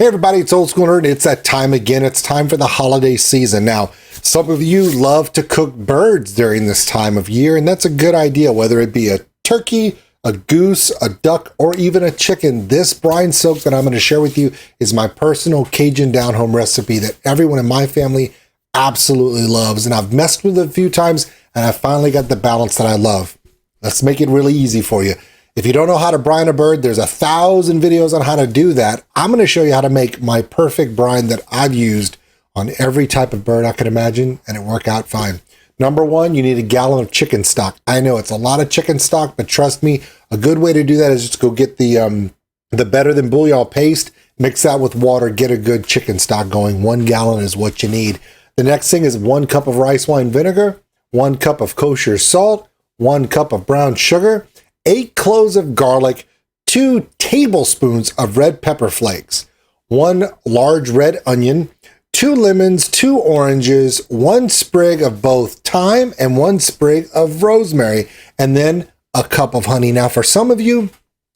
Hey everybody, it's Old School Nerd. It's that time again. It's time for the holiday season. Now, some of you love to cook birds during this time of year, and that's a good idea, whether it be a turkey, a goose, a duck, or even a chicken. This brine soak that I'm going to share with you is my personal Cajun down-home recipe that everyone in my family absolutely loves, and I've messed with it a few times, and I finally got the balance that I love. Let's make it really easy for you. If you don't know how to brine a bird, there's 1,000 videos on how to do that. I'm going to show you how to make my perfect brine that I've used on every type of bird I could imagine, and it worked out fine. Number one, you need a gallon of chicken stock. I know it's a lot of chicken stock, but trust me, a good way to do that is just go get the Better Than Bouillon paste, mix that with water, get a good chicken stock going. 1 gallon is what you need. The next thing is 1 cup of rice wine vinegar, 1 cup of kosher salt, 1 cup of brown sugar, 8 cloves of garlic, 2 tablespoons of red pepper flakes, 1 large red onion, 2 lemons, 2 oranges, 1 sprig of both thyme, and 1 sprig of rosemary, and then a cup of honey. Now, for some of you,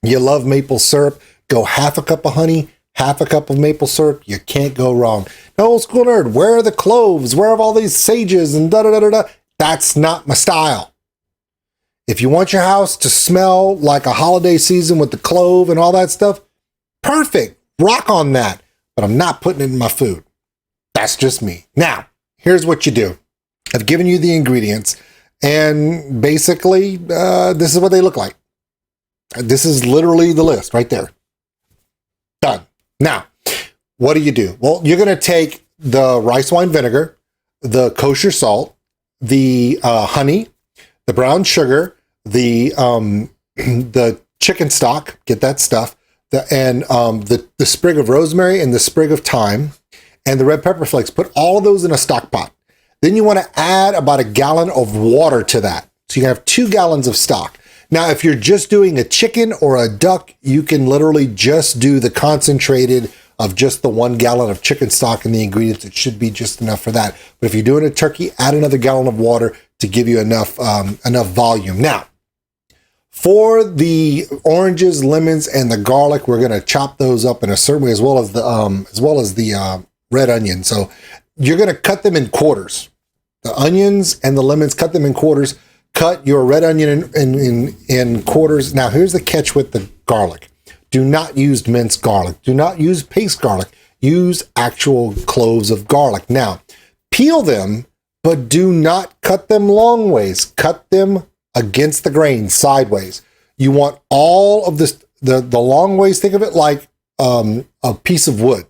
you love maple syrup. Go half a cup of honey, half a cup of maple syrup. You can't go wrong. Now, Old School Nerd, where are the cloves? Where are all these sages and da-da-da-da-da? That's not my style. If you want your house to smell like a holiday season with the clove and all that stuff, perfect. Rock on that. But I'm not putting it in my food. That's just me. Now, here's what you do. I've given you the ingredients, and basically, this is what they look like. This is literally the list right there. Done. Now, what do? Well, you're going to take the rice wine vinegar, the kosher salt, the honey, the brown sugar, the chicken stock, get that stuff, the sprig of rosemary and the sprig of thyme, and the red pepper flakes. Put all of those in a stock pot. Then you want to add about 1 gallon of water to that. So you have 2 gallons of stock. Now, if you're just doing a chicken or a duck, you can literally just do the concentrated of just the 1 gallon of chicken stock and the ingredients. It should be just enough for that. But if you're doing a turkey, add another gallon of water to give you enough volume. Now, for the oranges, lemons, and the garlic, we're going to chop those up in a certain way, as well as the red onion. So you're going to cut them in quarters. The onions and the lemons, cut them in quarters. Cut your red onion in quarters. Now, here's the catch with the garlic. Do not use minced garlic. Do not use paste garlic. Use actual cloves of garlic. Now, peel them, but do not cut them long ways. Cut them against the grain, sideways. You want all of this, the long ways, think of it like a piece of wood.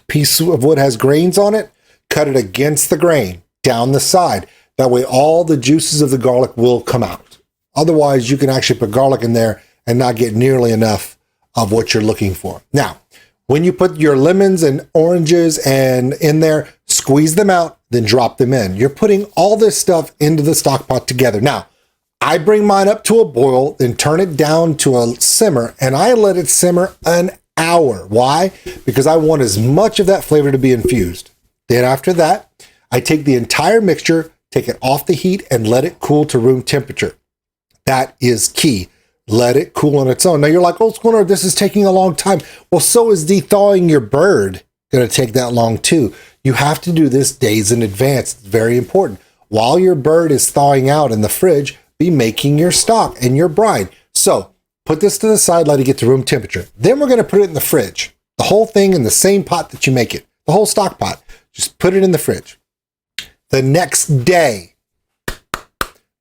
Piece of wood has grains on it. Cut it against the grain, down the side. That way all the juices of the garlic will come out. Otherwise, you can actually put garlic in there and not get nearly enough of what you're looking for. Now, when you put your lemons and oranges and in there, squeeze them out, then drop them in. You're putting all this stuff into the stock pot together. Now, I bring mine up to a boil, then turn it down to a simmer, and I let it simmer an hour. Why? Because I want as much of that flavor to be infused. Then after that, I take the entire mixture, take it off the heat, and let it cool to room temperature. That is key. Let it cool on its own. Now you're like, Old School Nerd, this is taking a long time. Well, so is thawing your bird going to take that long too. You have to do this days in advance. It's very important. While your bird is thawing out in the fridge, be making your stock and your brine. So put this to the side, let it get to room temperature. Then we're going to put it in the fridge. The whole thing in the same pot that you make it. The whole stock pot. Just put it in the fridge. The next day,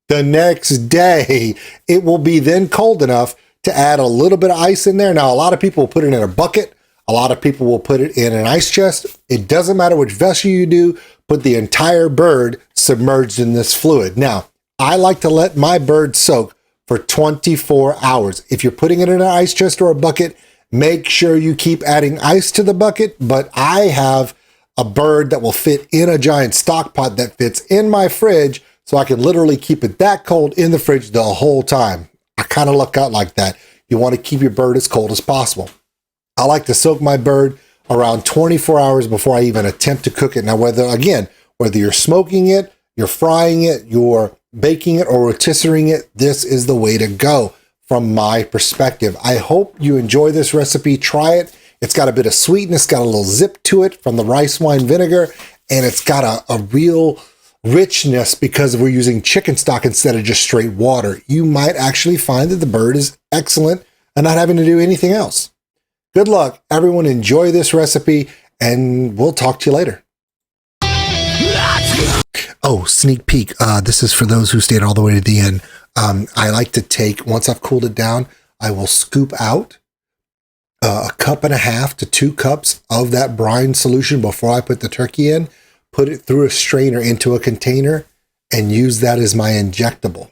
it will be then cold enough to add a little bit of ice in there. Now, a lot of people will put it in a bucket. A lot of people will put it in an ice chest. It doesn't matter which vessel you do. Put the entire bird submerged in this fluid. Now, I like to let my bird soak for 24 hours. If you're putting it in an ice chest or a bucket, make sure you keep adding ice to the bucket. But I have a bird that will fit in a giant stock pot that fits in my fridge, so I can literally keep it that cold in the fridge the whole time. I kind of luck out like that. You want to keep your bird as cold as possible. I like to soak my bird around 24 hours before I even attempt to cook it. Now, whether you're smoking it, you're frying it, you're baking it, or rotisserie it, this is the way to go from my perspective. I hope you enjoy this recipe. Try it. It's got a bit of sweetness, got a little zip to it from the rice wine vinegar, and it's got a real richness because we're using chicken stock instead of just straight water. You might actually find that the bird is excellent and not having to do anything else. Good luck. Everyone enjoy this recipe, and we'll talk to you later. Oh, sneak peek. This is for those who stayed all the way to the end. I like to take, once I've cooled it down, I will scoop out a cup and a half to 2 cups of that brine solution before I put the turkey in, put it through a strainer into a container, and use that as my injectable.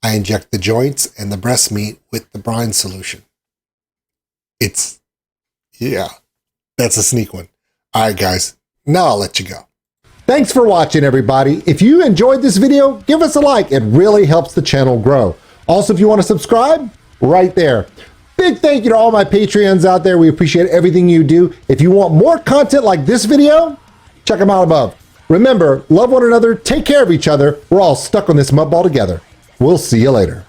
I inject the joints and the breast meat with the brine solution. Yeah, that's a sneak one. All right, guys, now I'll let you go. Thanks for watching, everybody. If you enjoyed this video, give us a like. It really helps the channel grow. Also, if you want to subscribe, right there. Big thank you to all my Patreons out there. We appreciate everything you do. If you want more content like this video, check them out above. Remember, love one another, take care of each other. We're all stuck on this mud ball together. We'll see you later.